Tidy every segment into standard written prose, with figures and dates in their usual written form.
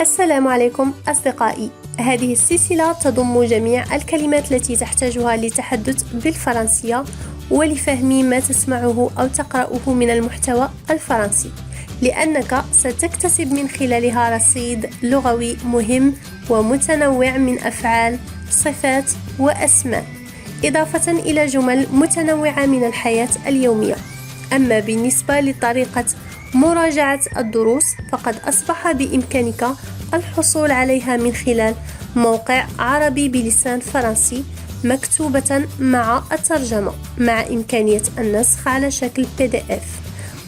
السلام عليكم أصدقائي. هذه السلسلة تضم جميع الكلمات التي تحتاجها للتحدث بالفرنسية ولفهم ما تسمعه أو تقرأه من المحتوى الفرنسي، لأنك ستكتسب من خلالها رصيد لغوي مهم ومتنوع من أفعال، صفات وأسماء، إضافة إلى جمل متنوعة من الحياة اليومية. أما بالنسبة لطريقة مراجعة الدروس فقد أصبح بإمكانك الحصول عليها من خلال موقع عربي بلسان فرنسي مكتوبة مع الترجمة مع إمكانية النسخ على شكل PDF.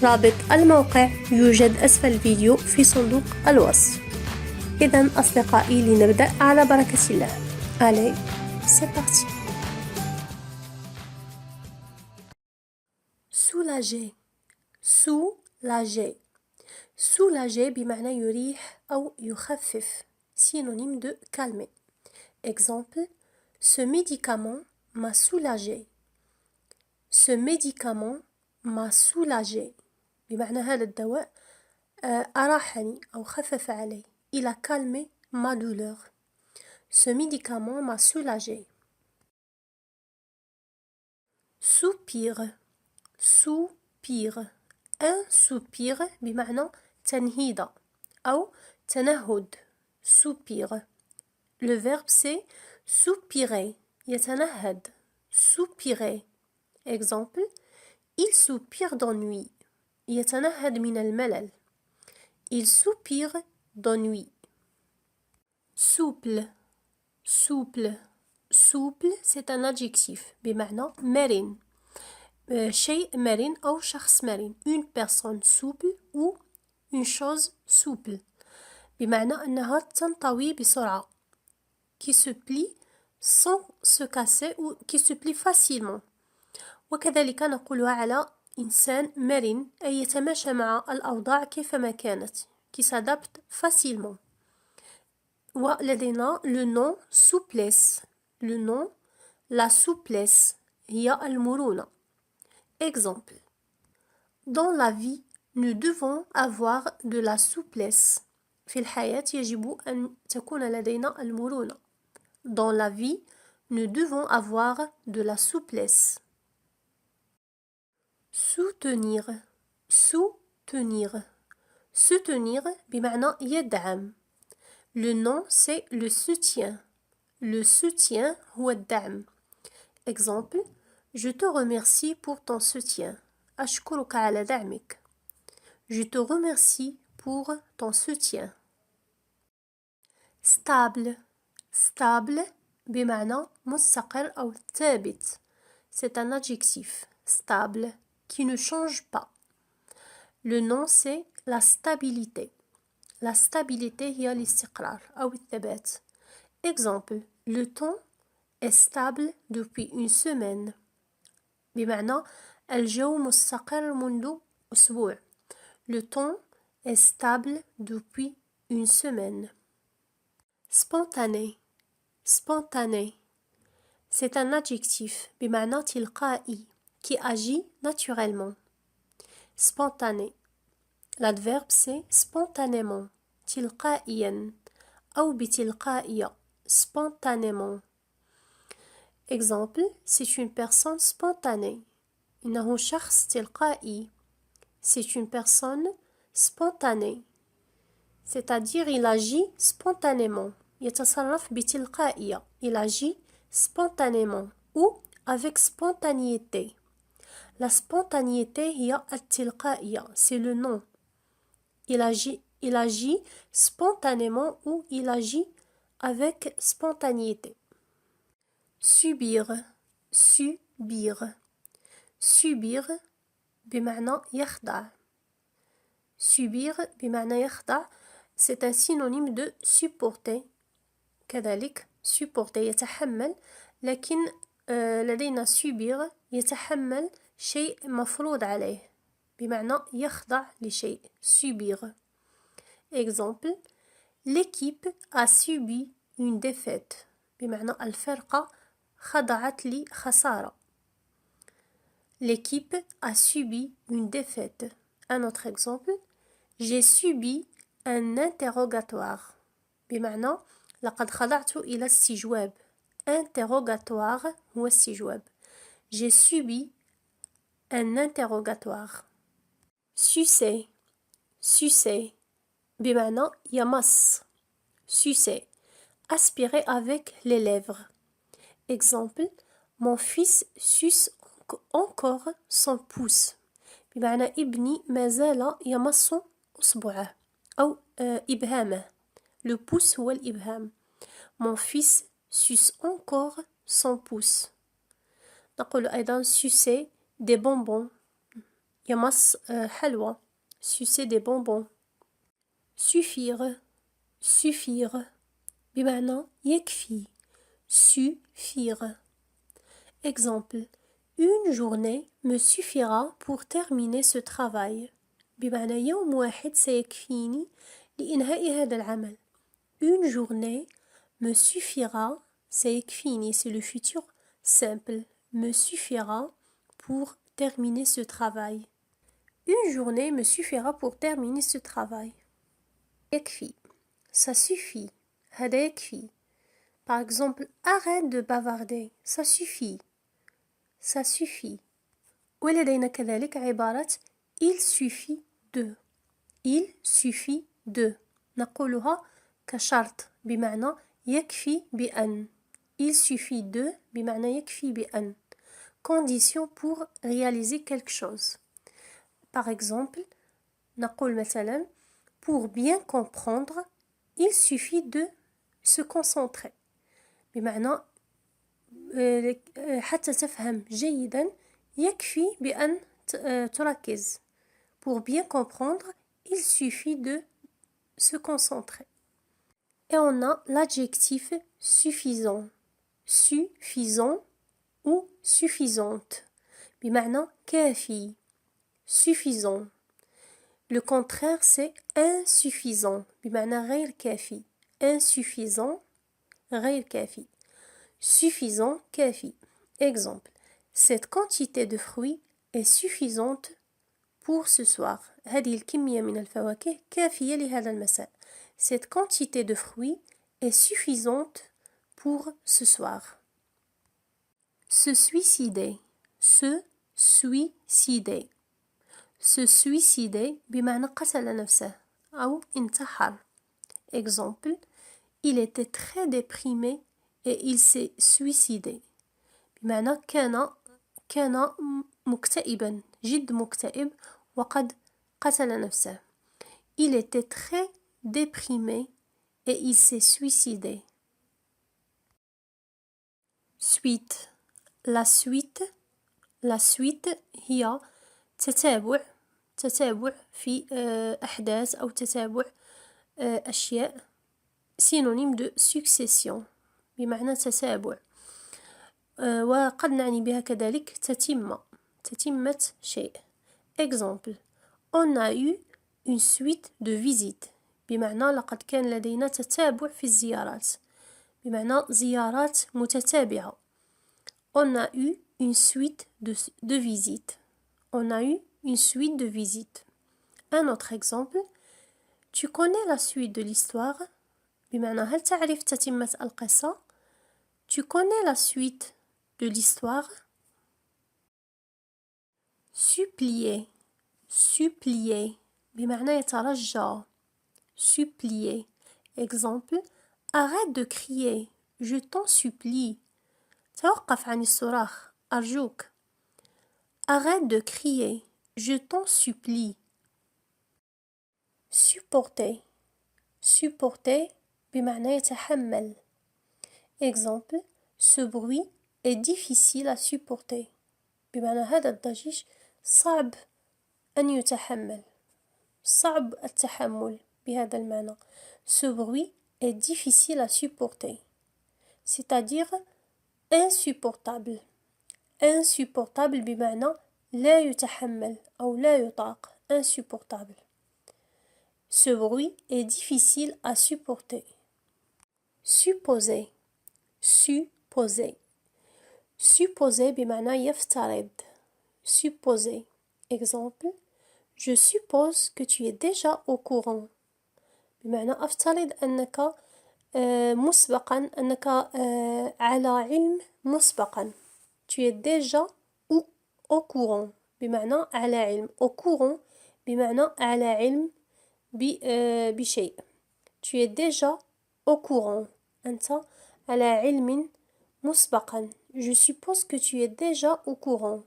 رابط الموقع يوجد أسفل الفيديو في صندوق الوصف. إذن أصدقائي لنبدأ على بركة الله. Allez, c'est parti. Soulager. Soulager. Soulager بمعنى يريح أو يخفف. Synonyme de calmer. Exemple, ce médicament m'a soulagé. Ce médicament m'a soulagé. بمعنى هذا الدواء أراحني أو خفف علي. Il a calmé ma douleur. Ce médicament m'a soulagé. Soupir. Soupir. Un soupir بمعنى تنهيدة أو تنهد. Soupir. Le verbe c'est soupirer. يتنهد. Soupirer. Exemple. Il soupire d'ennui. يتنهد من الملل. Il soupire d'ennui. Souple. Souple. Souple c'est un adjectif بمعنى مرن. شيء مرن أو شخص مرن. Une personne souple ou une chose souple. بمعنى أنها تنطوي بسرعة. Qui se plie sans se casser ou qui se plie facilement. وكذلك نقولها على إنسان مرن أي يتماشى مع الأوضاع كيفما كانت. Qui s'adapte facilement. ولدينا le nom souplesse. Le nom la souplesse هي المرونة. Exemple. Dans la vie, nous devons avoir de la souplesse. في الحياة يجب أن تكون لدينا المرونة. Dans la vie, nous devons avoir de la souplesse. Soutenir. Soutenir. Soutenir بمعنى يدعم. Le nom c'est le soutien. Le soutien هو الدعم. Exemple. Je te remercie pour ton soutien. أشكرك على دعمك. Je te remercie pour ton soutien. Stable. Stable بمعنى مستقر أو ثابت. C'est un adjectif. Stable qui ne change pas. Le nom c'est la stabilité. La stabilité هي الاستقرار أو الثبات. Exemple. Le temps est stable depuis une semaine. بمعنى الجو مستقر منذ أسبوع. Le temps est stable depuis une semaine. Spontané. Spontané. C'est un adjectif بمعنى تلقائي qui agit naturellement. Spontané. L'adverbe c'est spontanément. تلقائيا أو بتلقائية. Spontanément. Exemple. C'est une personne spontanée. إنه شخص تلقائي. C'est une personne spontanée. C'est-à-dire il agit spontanément. يتصرف بتلقائية. Il agit spontanément ou avec spontanéité. La spontanéité هي التلقائية. C'est le nom. Il agit spontanément ou il agit avec spontanéité. Subir. Subir. Subir بمعنى يخضع. Subir بمعنى يخضع c'est un synonyme de supporter. كذلك supporter يتحمل لكن لدينا subir يتحمل شيء مفروض عليه بمعنى يخضع لشيء. Subir. Exemple. L'équipe a subi une défaite. بمعنى الفرقة خضعت لخسارة. L'équipe a subi une défaite. Un autre exemple. J'ai subi un interrogatoire. بمعنى لقد خضعت إلى استجواب. interrogatoire هو استجواب. j'ai subi un interrogatoire. sucer sucer بمعنى يمص. sucer aspirer avec les lèvres. exemple mon fils suce encore son pouce. بمعنى ابني ما زال يمص أصبعه أو إبهامه. le pouce هو الإبهام. mon fils suce encore son pouce. نقول أيضا sucer des bonbons. يمص حلوى. sucer des bonbons. suffire suffire بمعنى يكفي. suffire. exemple une journée me suffira pour terminer ce travail. بمعنى يوم واحد سيكفيني لإنهاء هذا العمل. une journée me suffira سيكفيني c'est le futur simple. me suffira pour terminer ce travail. une journée me suffira pour terminer ce travail. يكفي ça suffit. هذا يكفي. par exemple arrête de bavarder ça suffit. ça suffit. ولدينا كذلك عبارة il suffit de. il suffit de نقولها كشرط بمعنى يكفي بأن. il suffit de بمعنى يكفي بأن. condition pour réaliser quelque chose. par exemple نقول مثلا pour bien comprendre il suffit de se concentrer. بمعنى حتى تفهم جيدا يكفي بأن تركز. pour bien comprendre il suffit de se concentrer. Et on a l'adjectif suffisant. suffisant ou suffisante بمعنى كافي. suffisant. le contraire c'est insuffisant بمعنى غير كافي. insuffisant غير كافي. suffisant كافي. exemple cette quantité de fruits est suffisante pour ce soir. هذه الكمية من الفواكه كافية لهذا المساء. cette quantité de fruits est suffisante pour ce soir. se suicider. se suicider. se suicider بمعنى قتل نفسه أو انتحر. exemple il était très déprimé et il s'est suicidé. بمعنى كان مكتئبا جد مكتئب وقد قتل نفسه. il était très déprimé et il s'est suicidé. suite. la suite هي تتابع في أحداث أو تتابع أشياء. synonyme de succession بمعنى تتابع. وقد نعني بها كذلك تتمة شيء. exemple on a eu une suite de visites بمعنى لقد كان لدينا تتابع في الزيارات بمعنى زيارات متتابعة. on a eu une suite de visites. on a eu une suite de visites. un autre exemple tu connais la suite de l'histoire بمعنى هل تعرف تتمة القصة. tu connais la suite de l'histoire. supplier بمعنى يترجى. supplier. exemple arrête de crier je t'en supplie. توقف عن الصراخ أرجوك. arrête de crier je t'en supplie. supporter بمعنى يتحمل. exemple ce bruit est difficile à supporter بمعنى هذا الضجيج صعب أن يتحمل. صعب التحمل بهذا المعنى. ce bruit est difficile à supporter c'est-à-dire insupportable. insupportable بمعنى لا يتحمل أو لا يطاق. insupportable. ce bruit est difficile à supporter. supposer supposer بمعنى يفترض. supposer. exemple je suppose que tu es déjà au courant بمعنى أفترض أنك مسبقا أنك على علم مسبقا. Tu es déjà ou au courant بمعنى على علم. au courant بمعنى على علم بشيء. Tu es déjà au courant. أنت على علم مسبقا. Je suppose que tu es déjà au courant.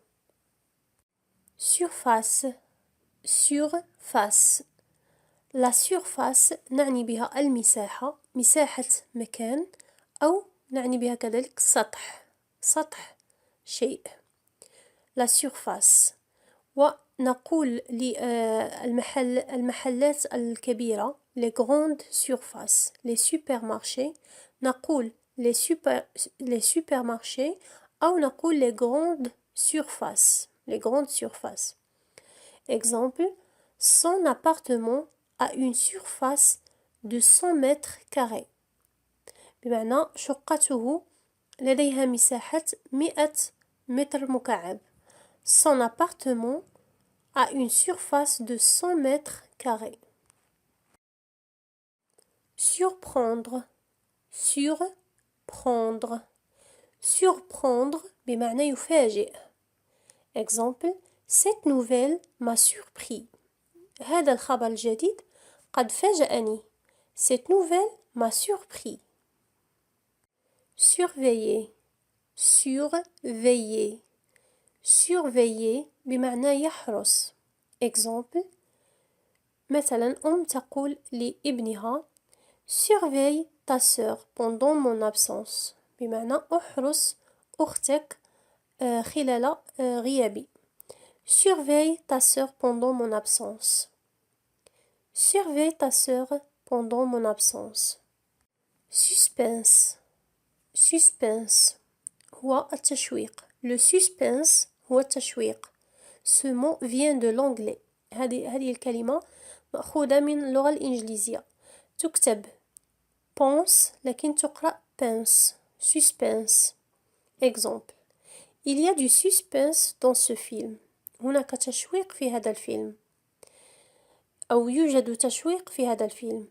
surface surface. La surface نعني بها المساحة، مساحة مكان، أو نعني بها كذلك سطح، سطح شيء. La surface. ونقول للمحلات الكبيرة les grandes surfaces. les supermarchés نقول les supermarchés أو نقول les grandes surfaces. les grandes surfaces. Exemple, son appartement a une surface de 100 mètres carrés. بمعنى شقته لديها مساحة 100 متر مكعب. Son appartement a une surface de 100 mètres carrés. surprendre surprendre surprendre بمعنى يفاجئ. Exemple, cette nouvelle m'a surpris. هذا الخبر الجديد قد فاجأني. Cette nouvelle m'a surpris. surveiller surveiller surveiller بمعنى يحرس. Exemple, مثلا تقول لابنها surveille ta sœur pendant mon absence بمعنى احرس أختك خلال غيابي. surveille ta sœur pendant mon absence. surveille ta sœur pendant mon absence. suspense suspense هو التشويق. le suspense هو التشويق. ce mot vient de l'anglais. هذه الكلمة مأخوذة من اللغة الإنجليزية. تكتب pense لكن تقرأ pense. suspense. Exemple, il y a du suspense dans ce film. هناك تشويق في هذا الفيلم. أو يوجد تشويق في هذا الفيلم.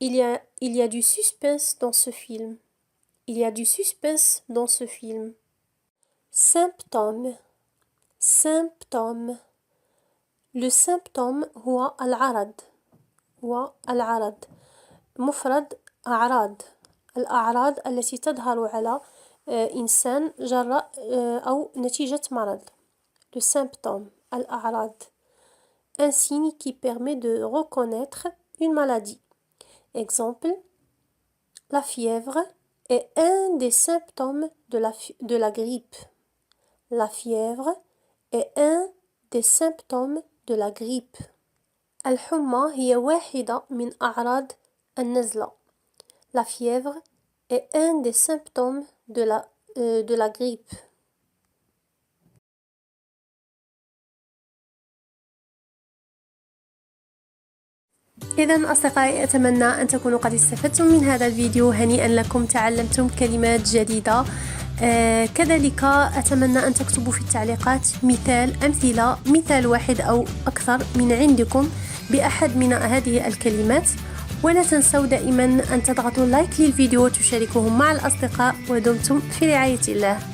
Il y a du suspense dans ce film. Il y a du suspense dans ce film. symptôme symptôme. le symptôme هو العرض. هو العرض. مفرد أعراض. الأعراض التي تظهر على إنسان جراء أو نتيجة مرض. le symptôme الأعراض. un signe qui permet de reconnaître une maladie. Exemple, la fièvre est un des symptômes de la grippe. La fièvre est un des symptômes de la grippe. الحمى هي واحدة من أعراض النزلة. La fièvre est un des symptômes de la grippe. إذن أصدقائي، أتمنى أن تكونوا قد استفدتم من هذا الفيديو. هنيئا لكم، تعلمتم كلمات جديدة. كذلك أتمنى أن تكتبوا في التعليقات أمثلة مثال واحد أو أكثر من عندكم بأحد من هذه الكلمات. ولا تنسوا دائما أن تضغطوا لايك للفيديو وتشاركوه مع الأصدقاء. ودمتم في رعاية الله.